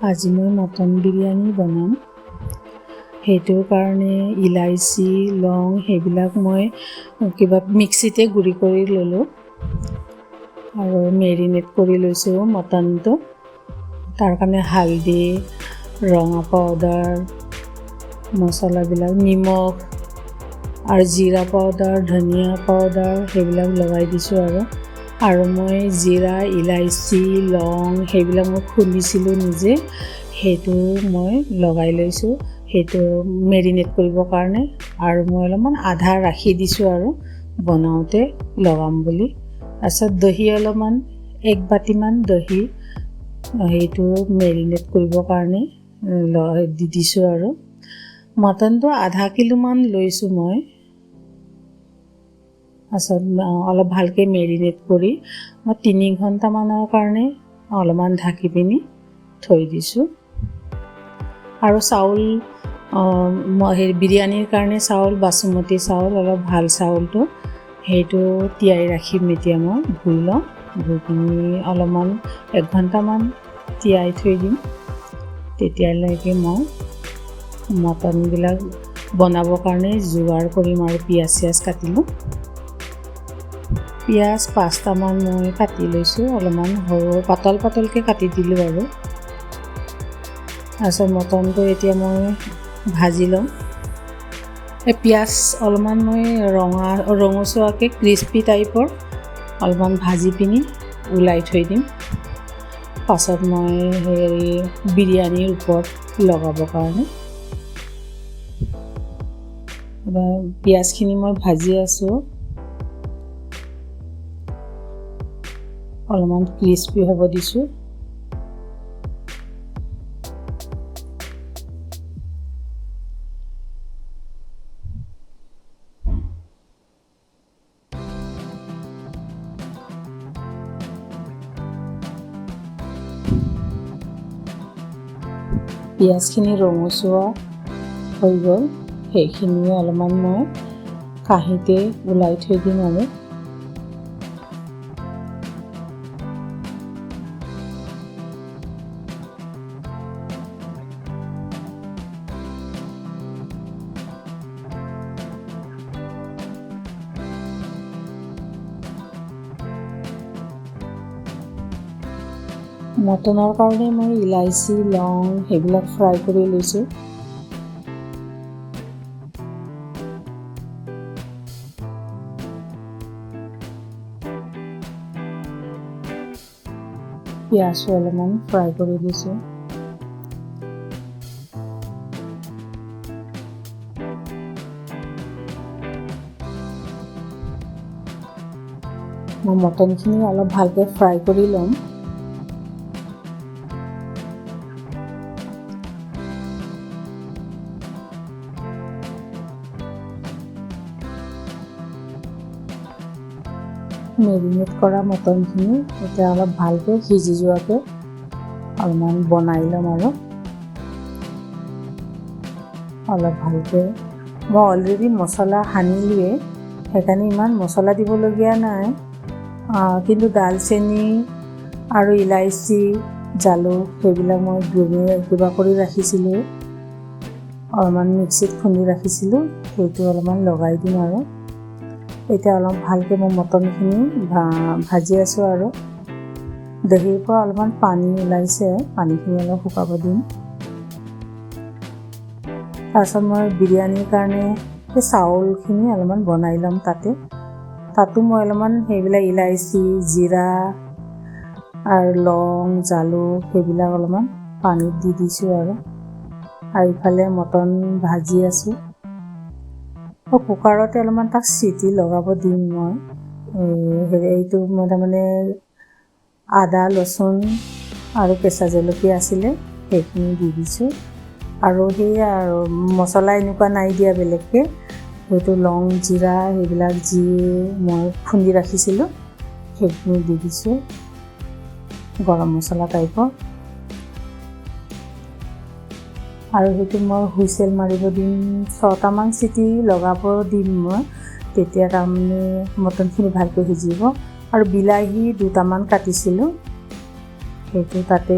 আজি মই মটন বিৰিয়ানী বনাম। সেইটোৰ কাৰণে ইলাইচি, লং সেইবিলাক মই কিবা মিক্সিতে গুড়ি কৰি ল'লোঁ আৰু মেৰিনেট কৰি লৈছোঁ মটনটো। তাৰ কাৰণে হালধি, ৰঙা পাউডাৰ, মছলাবিলাক, নিমখ আৰু জিৰা পাউডাৰ, ধনিয়া পাউডাৰ সেইবিলাক লগাই দিছোঁ আৰু মই জিৰা, ইলাইচি, লং সেইবিলাক মই খুন্দিছিলোঁ নিজে, সেইটো মই লগাই লৈছোঁ সেইটো মেৰিনেট কৰিবৰ কাৰণে। আৰু মই অলপমান আধা ৰাখি দিছোঁ আৰু বনাওঁতে লগাম বুলি। তাৰপিছত দহি অলপমান 1 বাতিমান দহি সেইটো মেৰিনেট কৰিবৰ কাৰণে দি দিছোঁ আৰু মটনটো আধা কিলোমান লৈছোঁ মই। তাৰপিছত অলপ ভালকৈ মেৰিনেট কৰি মই 3 ঘণ্টামানৰ কাৰণে অলপমান ঢাকি পিনি থৈ দিছোঁ। আৰু চাউল বিৰিয়ানীৰ কাৰণে চাউল বাচমতি চাউল, অলপ ভাল চাউলটো সেইটো তিয়াই ৰাখিম। এতিয়া মই ধুই লওঁ, ধুই পিনি অলপমান 1 ঘণ্টামান তিয়াই থৈ দিম। তেতিয়ালৈকে মই মটনবিলাক বনাবৰ কাৰণে যোগাৰ কৰিম আৰু পিঁয়াজ কাটিলোঁ। পিঁয়াজ 5টামান মই কাটি লৈছোঁ, অলপমান সৰু পাতলকৈ কাটি দিলোঁ আৰু। তাৰপিছত মটনটো এতিয়া মই ভাজি ল'ম। পিঁয়াজ অলপমান মই ৰঙচুৱাকৈ ক্ৰিস্পি টাইপৰ অলপমান ভাজি পিনি ওলাই থৈ দিম। পাছত মই বিৰিয়ানীৰ ওপৰত লগাবৰ কাৰণে পিঁয়াজখিনি মই ভাজি আছোঁ, অলপমান ক্ৰিস্পি হ'ব দিছোঁ। পিঁয়াজখিনি ৰঙচুৱা হৈ গ'ল, সেইখিনি অলপমান মই কাঁহীতে ওলাই থৈ দিম আৰু। মটনৰ কাৰণে মই ইলাইচি, লং সেইবিলাক ফ্ৰাই কৰি লৈছোঁ। পিঁয়াজো অলপমান ফ্ৰাই কৰি দিছোঁ। মই মটনখিনি অলপ ভালকৈ ফ্ৰাই কৰি ল'ম। মেৰিনেট কৰা মটনখিনি এতিয়া অলপ ভালকৈ সিজি যোৱাকৈ অলপমান বনাই ল'ম আৰু অলপ ভালকৈ। মই অলৰেডি মছলা সানিলোৱে, সেইকাৰণে ইমান মছলা দিবলগীয়া নাই। কিন্তু দালচেনি আৰু ইলাইচি, জালুক সেইবিলাক মই কিবা কৰি ৰাখিছিলোঁ, অলপমান মিক্সিত খুন্দি ৰাখিছিলোঁ, সেইটো অলপমান লগাই দিম আৰু। এতিয়া অলপ ভালকৈ মই মটনখিনি ভাজি আছোঁ আৰু দহিৰ পৰা অলপমান পানী ওলাইছে, পানীখিনি অলপ শুকাব দিম। তাৰপিছত মই বিৰিয়ানীৰ কাৰণে সেই চাউলখিনি অলপমান বনাই ল'ম। তাতো মই অলপমান সেইবিলাক ইলাইচি, জিৰা আৰু লং, জালুক সেইবিলাক অলপমান পানীত দি দিছোঁ আৰু ইফালে মটন ভাজি আছোঁ। কুকাৰতে অলপমান তাক চিটি লগাব দিম মই। এইটো মই তাৰমানে আদা, ৰচুন আৰু কেঁচা জলকীয়া আছিলে, সেইখিনি দি দিছোঁ। আৰু সেয়া আৰু মছলা এনেকুৱা নাই দিয়া বেলেগকৈ, সেইটো লং, জিৰা সেইবিলাক যি মই খুন্দি ৰাখিছিলোঁ সেইখিনি দি দিছোঁ, গৰম মছলা টাইপৰ। আৰু সেইটো মই হুইচেল মাৰিব দিম, 6টামান চিটি লগাব দিম মই, তেতিয়া তাৰমানে মটনখিনি ভালকৈ সিজিব। আৰু বিলাহী 2টামান কাটিছিলোঁ, সেইটো তাতে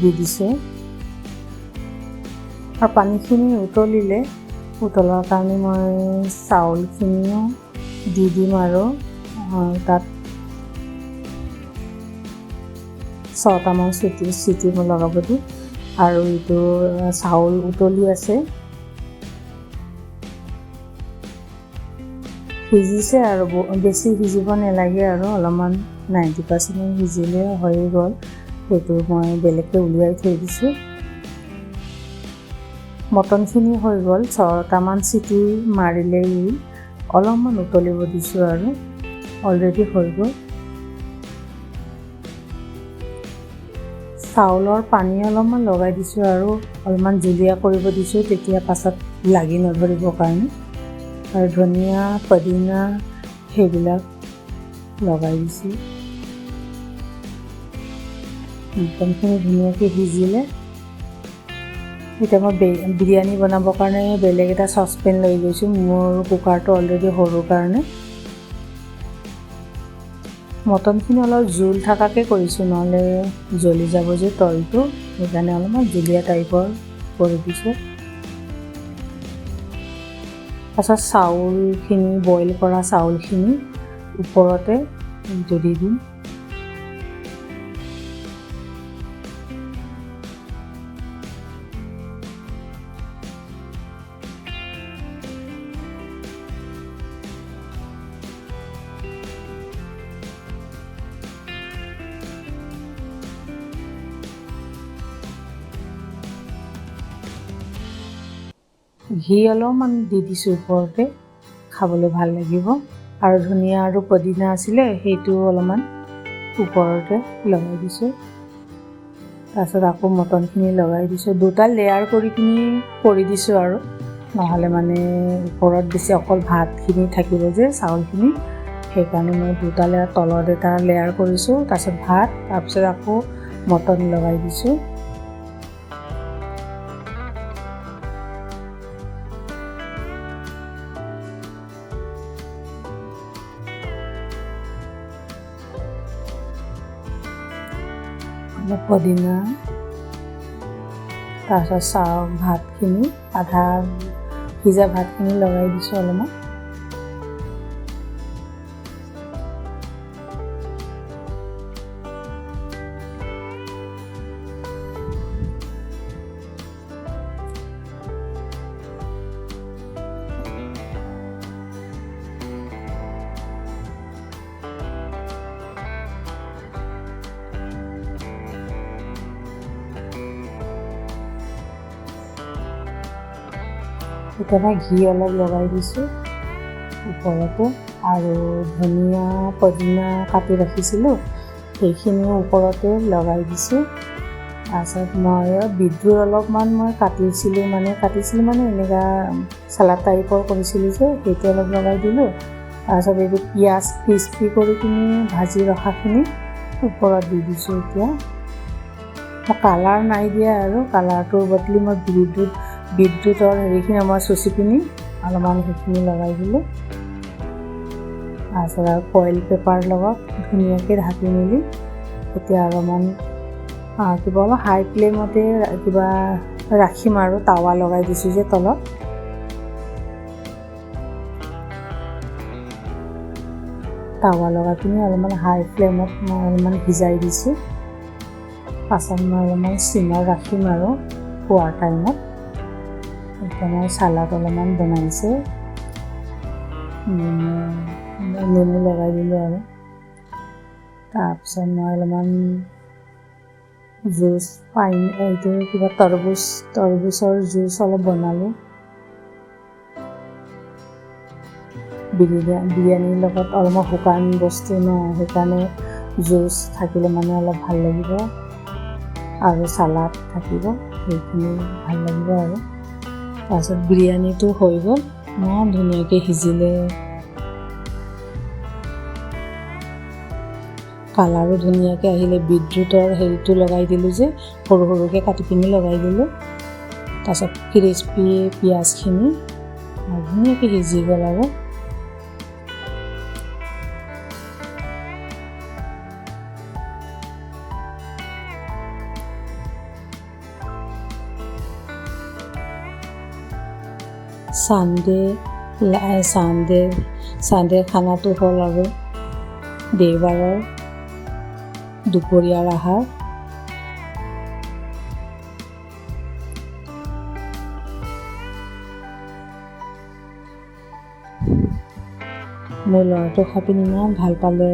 দি দিছোঁ। আৰু পানীখিনি উতলাৰ কাৰণে মই চাউলখিনিও দি দিম আৰু তাত 6টামান চিটি মই লগাব দিম। আৰু এইটো চাউল উতলি আছে, সিজিছে আৰু বেছি সিজিব নালাগে আৰু অলপমান 90% সিজিলে হৈ গ'ল। সেইটো মই বেলেগকৈ উলিয়াই থৈ দিছোঁ। মটনখিনি হৈ গ'ল, 6টামান চিটি মাৰিলেই অলপমান উতলিব দিছোঁ আৰু অলৰেডি হৈ গ'ল। চাউলৰ পানী অলপমান লগাই দিছোঁ আৰু অলপমান জুলীয়া কৰিব দিছোঁ, তেতিয়া পাছত লাগি নধৰিবৰ কাৰণে। আৰু ধনিয়া, পদিনা সেইবিলাক লগাই দিছোঁ। মটনখিনি ধুনীয়াকৈ সিজিলে এতিয়া মই বিৰিয়ানী বনাবৰ কাৰণে বেলেগ এটা চচপেন লৈ গৈছোঁ। মোৰ কুকাৰটো অলৰেডি সৰু কাৰণে মটনখিনি অলপ জোল থকাকৈ কৰিছোঁ, নহ'লে জ্বলি যাব যে তলটো, সেইকাৰণে অলপমান জুলীয়া টাইপৰ কৰি দিছোঁ। তাৰপাছত চাউলখিনি, বইল কৰা চাউলখিনি ওপৰতে দি দিম। ঘি অলপমান দি দিছোঁ ওপৰতে, খাবলৈ ভাল লাগিব। আৰু ধনিয়া আৰু পদিনা আছিলে, সেইটো অলপমান ওপৰতে লগাই দিছোঁ। তাৰপিছত আকৌ মটনখিনি লগাই দিছোঁ। দুটা লেয়াৰ কৰি দিছোঁ আৰু নহ'লে মানে ওপৰত বেছি অকল ভাতখিনি থাকিব যে চাউলখিনি, সেইকাৰণে মই দুটা লেয়াৰ, তলত এটা লেয়াৰ কৰিছোঁ, তাৰপিছত ভাত, তাৰপিছত আকৌ মটন লগাই দিছোঁ। পদিনা, তাৰপিছত ভাতখিনি, আধা সিজা ভাতখিনি লগাই দিছোঁ অলপমান। কেতিয়াবা ঘি অলপ লগাই দিছোঁ ওপৰতে, আৰু ধনিয়া, পদিনা কাটি ৰাখিছিলোঁ, সেইখিনিও ওপৰতে লগাই দিছোঁ। তাৰপিছত মই বিটৰুট অলপমান কাটিছিলোঁ মানে এনেকুৱা চালাড টাইপৰ কৰিছিলোঁ যে, সেইটো অলপ লগাই দিলোঁ। তাৰপিছত এইটো পিঁয়াজ ক্ৰিস্পি কৰি কিনি ভাজি ৰখাখিনি ওপৰত দি দিছোঁ। এতিয়া মই কালাৰ নাই দিয়া, আৰু কালাৰটোৰ বদলি মই বিটৰুটৰ হেৰিখিনি মই চুচি পিনি অলপমান সেইখিনি লগাই দিলোঁ। তাৰপিছত আৰু ফইল পেপাৰ লগত ধুনীয়াকৈ ঢাকি মেলি এতিয়া অলপমান অলপ হাই ফ্লেমতে ৰাখিম আৰু টাৱা লগাই দিছোঁ যে তলত। টাৱা লগাই পিনি অলপমান হাই ফ্লেমত মই অলপমান সিজাই দিছোঁ। পাছত মই অলপমান চিমত ৰাখিম আৰু খোৱাৰ টাইমত। এতিয়া মই চালাড অলপমান বনাইছোঁ, নেমু লগাই দিলোঁ আৰু তাৰপিছত মই অলপমান জুচ তৰবুজৰ জুচ অলপ বনালোঁ। বিৰিয়ানীৰ লগত অলপমান শুকান বস্তু ন, সেইকাৰণে জুচ থাকিলে মানে অলপ ভাল লাগিব, আৰু চালাড থাকিব, সেইখিনি ভাল লাগিব আৰু। তাৰপিছত বিৰিয়ানীটো হৈ গ'ল, ইমান ধুনীয়াকৈ সিজিলে, কালাৰো ধুনীয়াকৈ আহিলে। বিটৰুটৰ হেৰিটো লগাই দিলোঁ যে, সৰু সৰুকৈ কাটি পিনি লগাই দিলোঁ। তাৰপিছত ক্ৰিস্পি পিঁয়াজখিনি ধুনীয়াকৈ সিজি গ'ল আৰু। ছানডে খানাটো হ'ল আৰু দেওবাৰৰ দুপৰীয়াৰ আহাৰ। মোৰ ল'ৰাটো খাই পিনি ইমান ভাল পালে।